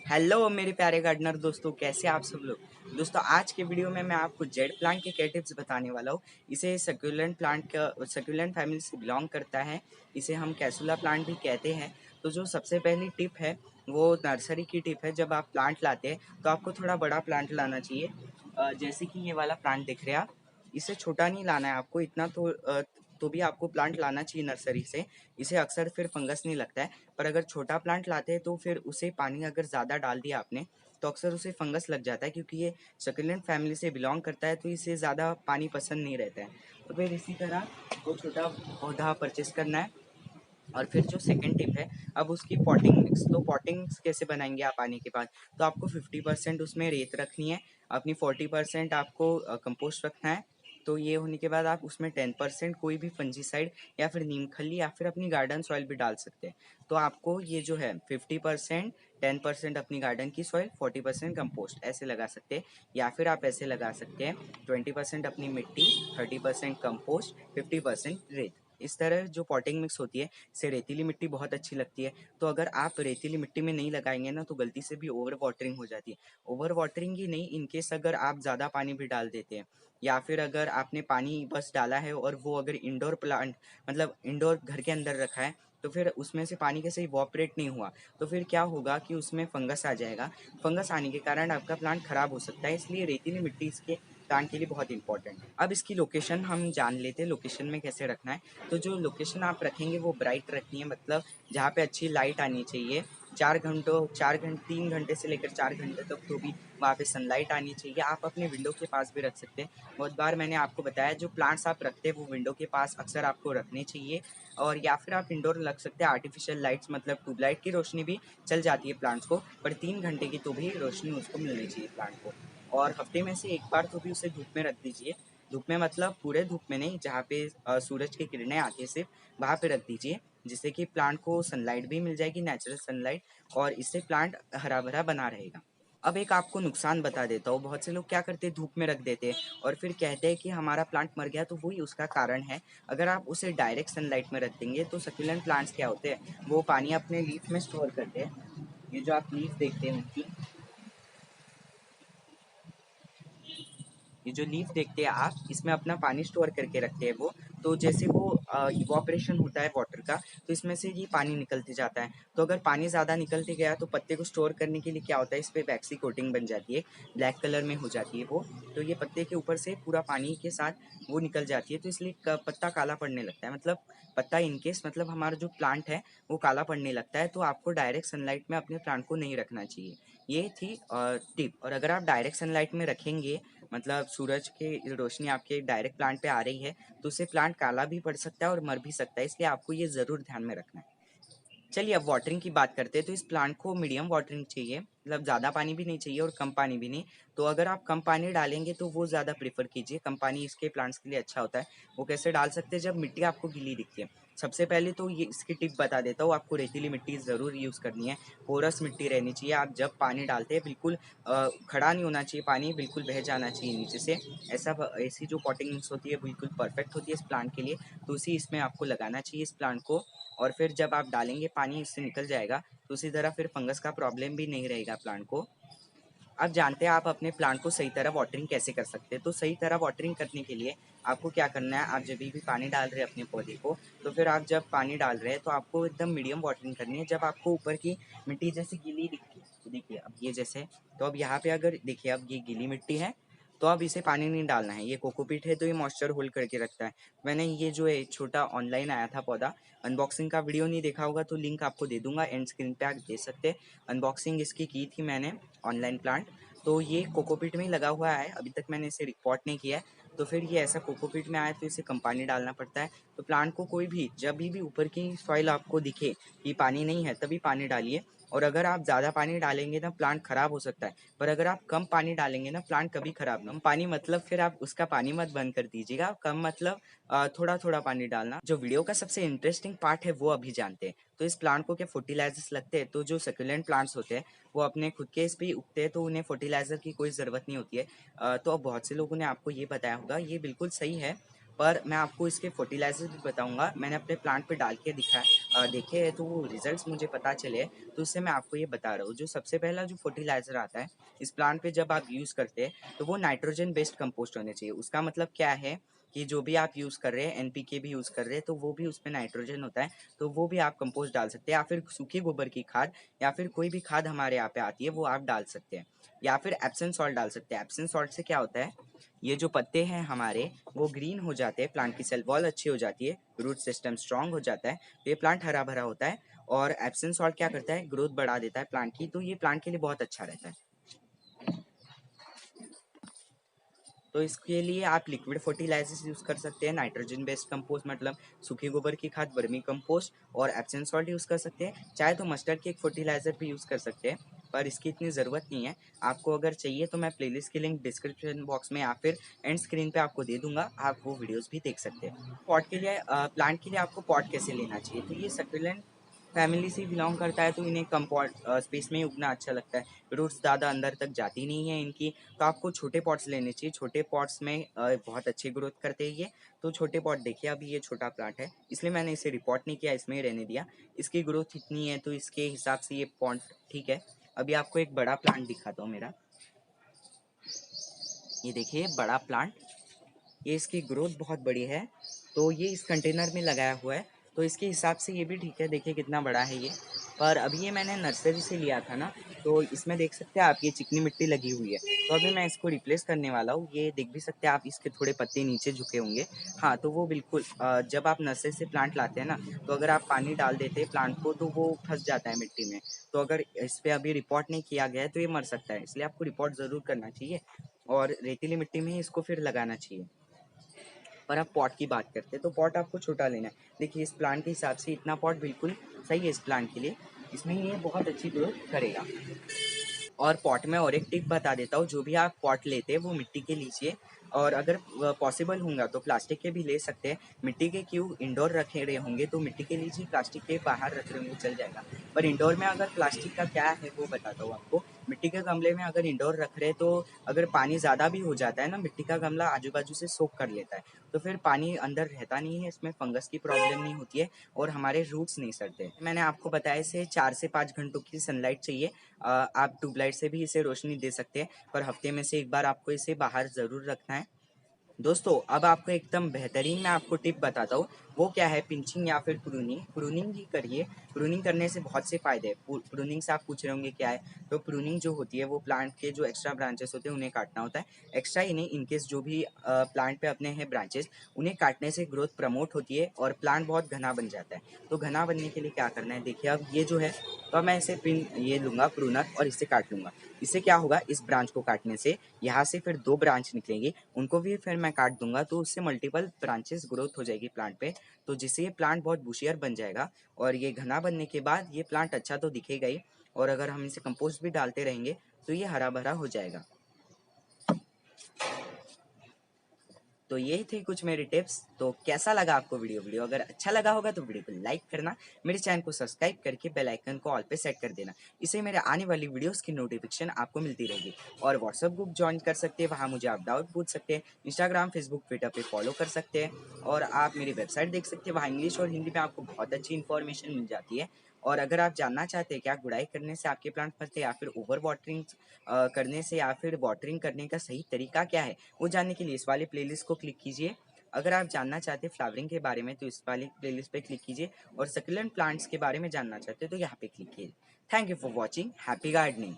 Hello मेरे प्यारे gardener दोस्तों, कैसे आप सब लोग। दोस्तों आज के वीडियो में मैं आपको जेड प्लांट के क्या टिप्स बताने वाला हूँ। इसे सक्यूलेंट प्लांट का सक्यूलेंट फैमिली से बिलोंग करता है। इसे हम कैसुला प्लांट भी कहते हैं। तो जो सबसे पहली टिप है वो नर्सरी की टिप है। जब आप प्लांट लाते हैं तो आपको थोड़ा बड़ा प्लांट लाना चाहिए। जैसे कि ये वाला प्लांट दिख रहा है, इसे छोटा नहीं लाना है आपको, इतना तो भी आपको प्लांट लाना चाहिए नर्सरी से। इसे अक्सर फिर फंगस नहीं लगता है। पर अगर छोटा प्लांट लाते हैं तो फिर उसे पानी अगर ज़्यादा डाल दिया आपने तो अक्सर उसे फंगस लग जाता है, क्योंकि ये सक्यूलेंट फैमिली से बिलोंग करता है तो इसे ज़्यादा पानी पसंद नहीं रहता है। तो फिर इसी तरह वो छोटा पौधा परचेस करना है। और फिर जो सेकंड टिप है, अब उसकी पॉटिंग मिक्स। तो पॉटिंग मिक्स कैसे बनाएंगे आप आने के बाद, तो आपको 50% उसमें रेत रखनी है, अपनी 40% आपको कंपोस्ट रखना है। तो ये होने के बाद आप उसमें 10% कोई भी फंजीसाइड या फिर नीम खली या फिर अपनी गार्डन सॉइल भी डाल सकते हैं। तो आपको ये जो है 50% 10% अपनी गार्डन की सॉइल, 40% कंपोस्ट ऐसे लगा सकते हैं। या फिर आप ऐसे लगा सकते हैं 20% अपनी मिट्टी, 30% कंपोस्ट, 50% रेत। इस तरह जो पॉटिंग मिक्स होती है, इससे रेतीली मिट्टी बहुत अच्छी लगती है। तो अगर आप रेतीली मिट्टी में नहीं लगाएंगे ना तो गलती से भी ओवर वाटरिंग हो जाती है। ओवर वाटरिंग ही नहीं, इनकेस अगर आप ज़्यादा पानी भी डाल देते हैं या फिर अगर आपने पानी बस डाला है और वो अगर इंडोर प्लांट मतलब इंडोर घर के अंदर रखा है, तो फिर उसमें से पानी कैसे इवॉपरेट नहीं हुआ, तो फिर क्या होगा कि उसमें फंगस आ जाएगा। फंगस आने के कारण आपका प्लांट खराब हो सकता है। इसलिए रेतीली मिट्टी इसके प्लांट के लिए बहुत इंपॉर्टेंट है। अब इसकी लोकेशन हम जान लेते हैं, लोकेशन में कैसे रखना है। तो जो लोकेशन आप रखेंगे वो ब्राइट रखनी है, मतलब जहाँ पे अच्छी लाइट आनी चाहिए। 3 घंटे से लेकर 4 घंटे तक तो भी वहाँ पे सनलाइट आनी चाहिए। आप अपने विंडो के पास भी रख सकते हैं। बहुत बार मैंने आपको बताया, जो प्लांट्स आप रखते हैं वो विंडो के पास अक्सर आपको रखने चाहिए। और या फिर आप इंडोर रख सकते हैं। आर्टिफिशियल लाइट्स मतलब ट्यूबलाइट की रोशनी भी चल जाती है प्लांट्स को, पर 3 घंटे की तो भी रोशनी उसको मिलनी चाहिए प्लांट को। और हफ्ते में से एक बार तो भी उसे धूप में रख दीजिए। धूप में मतलब पूरे धूप में नहीं, जहाँ पे सूरज की किरणें आती है सिर्फ वहाँ पे रख दीजिए, जिससे कि प्लांट को सनलाइट भी मिल जाएगी, नेचुरल सनलाइट। और इससे प्लांट हरा भरा बना रहेगा। अब एक आपको नुकसान बता देता हूँ। बहुत से लोग क्या करते हैं, धूप में रख देते हैं और फिर कहते हैं कि हमारा प्लांट मर गया, तो वही उसका कारण है। अगर आप उसे डायरेक्ट सनलाइट में रख देंगे तो सक्यूलेंट प्लांट्स क्या होते हैं, वो पानी अपने लीफ में स्टोर करते हैं। ये जो आप लीफ देखते हैं उनकी, ये जो लीफ देखते हैं आप, इसमें अपना पानी स्टोर करके रखते हैं वो। तो जैसे वो इवॉपरेशन होता है वाटर का, तो इसमें से ये पानी निकलते जाता है। तो अगर पानी ज़्यादा निकलते गया तो पत्ते को स्टोर करने के लिए क्या होता है, इस पर वैक्सी कोटिंग बन जाती है, ब्लैक कलर में हो जाती है वो। तो ये पत्ते के ऊपर से पूरा पानी के साथ वो निकल जाती है, तो इसलिए पत्ता काला पड़ने लगता है। मतलब पत्ता इनकेस मतलब हमारा जो प्लांट है वो काला पड़ने लगता है। तो आपको डायरेक्ट सनलाइट में अपने प्लांट को नहीं रखना चाहिए। ये थी टिप। और अगर आप डायरेक्ट सनलाइट में रखेंगे, मतलब सूरज की रोशनी आपके डायरेक्ट प्लांट पे आ रही है, तो उससे प्लांट काला भी पड़ सकता है और मर भी सकता है। इसलिए आपको ये ज़रूर ध्यान में रखना है। चलिए अब वाटरिंग की बात करते हैं। तो इस प्लांट को मीडियम वाटरिंग चाहिए, मतलब ज़्यादा पानी भी नहीं चाहिए और कम पानी भी नहीं। तो अगर आप कम पानी डालेंगे तो वो ज़्यादा प्रेफर कीजिए। कम पानी इसके प्लांट्स के लिए अच्छा होता है। वो कैसे डाल सकते हैं, जब मिट्टी आपको गीली दिखती है। सबसे पहले तो ये इसकी टिप बता देता हूँ, आपको रेतीली मिट्टी ज़रूर यूज़ करनी है। पोरस मिट्टी रहनी चाहिए। आप जब पानी डालते हैं बिल्कुल खड़ा नहीं होना चाहिए, पानी बिल्कुल बह जाना चाहिए नीचे से। ऐसी जो पॉटिंग मिक्स होती है बिल्कुल परफेक्ट होती है इस प्लांट के लिए। तो उसी इसमें आपको लगाना चाहिए इस प्लांट को। और फिर जब आप डालेंगे पानी इससे निकल जाएगा, तो उसी तरह फिर फंगस का प्रॉब्लम भी नहीं रहेगा प्लांट को। अब जानते हैं आप अपने प्लांट को सही तरह वाटरिंग कैसे कर सकते हैं। तो सही तरह वाटरिंग करने के लिए आपको क्या करना है, आप जब भी पानी डाल रहे हैं अपने पौधे को, तो फिर आप जब पानी डाल रहे हैं तो आपको एकदम मीडियम वाटरिंग करनी है। जब आपको ऊपर की मिट्टी जैसे गीली दिखती है, तो देखिए अब ये जैसे, तो अब यहाँ पे अगर देखिए अब ये गीली मिट्टी है, तो अब इसे पानी नहीं डालना है। ये कोकोपीट है तो ये मॉइस्चर होल्ड करके रखता है। मैंने ये जो है छोटा ऑनलाइन आया था पौधा, अनबॉक्सिंग का वीडियो नहीं देखा होगा तो लिंक आपको दे दूंगा, एंड स्क्रीन पे आप दे सकते हैं। अनबॉक्सिंग इसकी की थी मैंने, ऑनलाइन प्लांट। तो ये कोकोपीट में ही लगा हुआ है, अभी तक मैंने इसे रिपोर्ट नहीं किया है। तो फिर ये ऐसा कोकोपीट में आया तो इसे कम पानी डालना पड़ता है। तो प्लांट को कोई भी जब भी ऊपर की सॉइल आपको दिखे कि पानी नहीं है तभी पानी डालिए। और अगर आप ज़्यादा पानी डालेंगे ना प्लांट खराब हो सकता है। पर अगर आप कम पानी डालेंगे ना प्लांट कभी खराब नहीं। कम पानी मतलब फिर आप उसका पानी मत बंद कर दीजिएगा। कम मतलब थोड़ा थोड़ा पानी डालना। जो वीडियो का सबसे इंटरेस्टिंग पार्ट है वो अभी जानते हैं। तो इस प्लांट को क्या फर्टिलाइजर्स लगते हैं, तो जो सक्यूलेंट प्लांट्स होते हैं वो अपने खुद के इस पे ही उगते हैं, तो उन्हें फर्टिलाइजर की कोई ज़रूरत नहीं होती है। तो अब बहुत से लोगों ने आपको ये बताया होगा, ये बिल्कुल सही है। पर मैं आपको इसके फर्टिलाइजर भी बताऊंगा। मैंने अपने प्लांट पे डाल के देखे हैं, तो वो रिजल्ट्स मुझे पता चले, तो उससे मैं आपको ये बता रहा हूँ। जो सबसे पहला जो फर्टिलाइजर आता है इस प्लांट पे जब आप यूज़ करते हैं, तो वो नाइट्रोजन बेस्ड कंपोस्ट होने चाहिए। उसका मतलब क्या है कि जो भी आप यूज़ कर रहे हैं, एनपीके भी यूज़ कर रहे हैं, तो वो भी उसमें नाइट्रोजन होता है, तो वो भी आप कंपोस्ट डाल सकते हैं, या फिर सूखे गोबर की खाद, या फिर कोई भी खाद हमारे यहाँ पे आती है वो आप डाल सकते हैं, या फिर एप्सम सॉल्ट डाल सकते हैं। एप्सम सॉल्ट से क्या होता है, ये जो पत्ते हैं हमारे वो ग्रीन हो जाते हैं, प्लांट की सेल वॉल अच्छी हो जाती है, रूट सिस्टम स्ट्रांग हो जाता है, तो ये प्लांट हरा भरा होता है। और एप्सम सॉल्ट क्या करता है, ग्रोथ बढ़ा देता है प्लांट की, तो ये प्लांट के लिए बहुत अच्छा रहता है। तो इसके लिए आप लिक्विड फर्टिलाइजर्स यूज़ कर सकते हैं, नाइट्रोजन बेस्ड कंपोस्ट मतलब सूखे गोबर की खाद, वर्मी कंपोस्ट और एप्सम सॉल्ट यूज़ कर सकते हैं। चाहे तो मस्टर्ड केक फर्टिलाइजर भी यूज़ कर सकते हैं, पर इसकी इतनी ज़रूरत नहीं है। आपको अगर चाहिए तो मैं प्लेलिस्ट की लिंक डिस्क्रिप्शन बॉक्स में या फिर एंड स्क्रीन पे आपको दे दूंगा, आप वो वीडियोस भी देख सकते हैं। पॉट के लिए प्लांट के लिए आपको पॉट कैसे लेना चाहिए, तो ये सक्यूलेंट फैमिली से बिलोंग करता है, तो इन्हें कम पॉट स्पेस में ही उगना अच्छा लगता है। रूट्स ज़्यादा अंदर तक जाती नहीं है इनकी, तो आपको छोटे पॉट्स लेने चाहिए। छोटे पॉट्स में बहुत अच्छी ग्रोथ करते हैं ये। तो छोटे पॉट देखिए, अभी ये छोटा प्लांट है इसलिए मैंने इसे रिपोर्ट नहीं किया, इसमें ही रहने दिया। इसकी ग्रोथ इतनी है तो इसके हिसाब से ये पॉट ठीक है। अभी आपको एक बड़ा प्लांट दिखाता हूँ मेरा, ये देखिए बड़ा प्लांट, ये इसकी ग्रोथ बहुत बड़ी है। तो ये इस कंटेनर में लगाया हुआ है, तो इसके हिसाब से ये भी ठीक है, देखिए कितना बड़ा है ये। पर अभी ये मैंने नर्सरी से लिया था ना, तो इसमें देख सकते हैं आप ये चिकनी मिट्टी लगी हुई है, तो अभी मैं इसको रिप्लेस करने वाला हूँ। ये देख भी सकते हैं आप, इसके थोड़े पत्ते नीचे झुके होंगे। हाँ, तो वो बिल्कुल जब आप नर्सरी से प्लांट लाते हैं ना, तो अगर आप पानी डाल देते हैं प्लांट को, तो वो फंस जाता है मिट्टी में। तो अगर इस पर अभी रिपोर्ट नहीं किया गया है तो ये मर सकता है, इसलिए आपको रिपोर्ट ज़रूर करना चाहिए और रेतीली मिट्टी में ही इसको फिर लगाना चाहिए। पर आप पॉट की बात करते हैं तो पॉट आपको छोटा लेना है। देखिए इस प्लांट के हिसाब से इतना पॉट बिल्कुल सही है इस प्लांट के लिए, इसमें ये बहुत अच्छी ग्रोथ करेगा। और पॉट में और एक टिप बता देता हूँ, जो भी आप पॉट लेते हैं वो मिट्टी के लीजिए, और अगर पॉसिबल होगा तो प्लास्टिक के भी ले सकते हैं। मिट्टी के क्यों, इंडोर रखे रहे होंगे तो मिट्टी के लीजिए, प्लास्टिक के बाहर रख रहे होंगे चल जाएगा। पर इंडोर में अगर प्लास्टिक का क्या है वो बताता हूँ आपको। मिट्टी के गमले में अगर इंडोर रख रहे हैं तो अगर पानी ज़्यादा भी हो जाता है ना, मिट्टी का गमला आजू बाजू से सोख कर लेता है, तो फिर पानी अंदर रहता नहीं है, इसमें फंगस की प्रॉब्लम नहीं होती है और हमारे रूट्स नहीं सड़ते। मैंने आपको बताया इसे 4 से 5 घंटों की सनलाइट चाहिए। आप ट्यूबलाइट से भी इसे रोशनी दे सकते हैं, पर हफ्ते में से एक बार आपको इसे बाहर ज़रूर रखना है। दोस्तों अब आपको एकदम बेहतरीन मैं आपको टिप बताता हूँ, वो क्या है, पिंचिंग या फिर प्रूनिंग। प्रूनिंग ही करिए, प्रूनिंग करने से बहुत से फायदे हैं। प्रूनिंग से आप पूछ रहे होंगे क्या है, तो प्रूनिंग जो होती है वो प्लांट के जो एक्स्ट्रा ब्रांचेस होते हैं उन्हें काटना होता है। एक्स्ट्रा ही नहीं, इनकेस जो भी प्लांट पे अपने हैं ब्रांचेस, उन्हें काटने से ग्रोथ प्रमोट होती है और प्लांट बहुत घना बन जाता है। तो घना बनने के लिए क्या करना है, देखिए अब ये जो है, तो अब मैं इसे पिन ये लूँगा प्रूनर और इससे काट लूँगा। इससे क्या होगा, इस ब्रांच को काटने से यहाँ से फिर 2 ब्रांच निकलेंगी, उनको भी फिर मैं काट दूंगा, तो उससे मल्टीपल ब्रांचेस ग्रोथ हो जाएगी प्लांट पे, तो जिससे ये प्लांट बहुत बुशियर बन जाएगा। और ये घना बनने के बाद ये प्लांट अच्छा तो दिखेगा ही, और अगर हम इसे कंपोस्ट भी डालते रहेंगे तो ये हरा भरा हो जाएगा। तो यही थे कुछ मेरे टिप्स। तो कैसा लगा आपको वीडियो अगर अच्छा लगा होगा तो वीडियो को लाइक करना, मेरे चैनल को सब्सक्राइब करके बेल आइकन को ऑल पे सेट कर देना। इससे मेरे आने वाली वीडियोस की नोटिफिकेशन आपको मिलती रहेगी। और व्हाट्सअप ग्रुप ज्वाइन कर सकते हैं, वहाँ मुझे आप डाउट पूछ सकते हैं। इंस्टाग्राम, फेसबुक, ट्विटर पे फॉलो कर सकते हैं, और आप मेरी वेबसाइट देख सकते हैं, वहाँ इंग्लिश और हिंदी में आपको बहुत अच्छी इन्फॉर्मेशन मिल जाती है। और अगर आप जानना चाहते हैं क्या गुड़ाई करने से आपके प्लांट फंसते हैं, या फिर ओवर वाटरिंग करने से, या फिर वाटरिंग करने का सही तरीका क्या है, वो जानने के लिए इस वाले प्लेलिस्ट को क्लिक कीजिए। अगर आप जानना चाहते हैं फ्लावरिंग के बारे में तो इस वाली प्लेलिस्ट पे क्लिक कीजिए, और सक्यूलेंट प्लांट्स के बारे में जानना चाहते हैं तो यहाँ पे क्लिक कीजिए। Thank you for watching, happy gardening.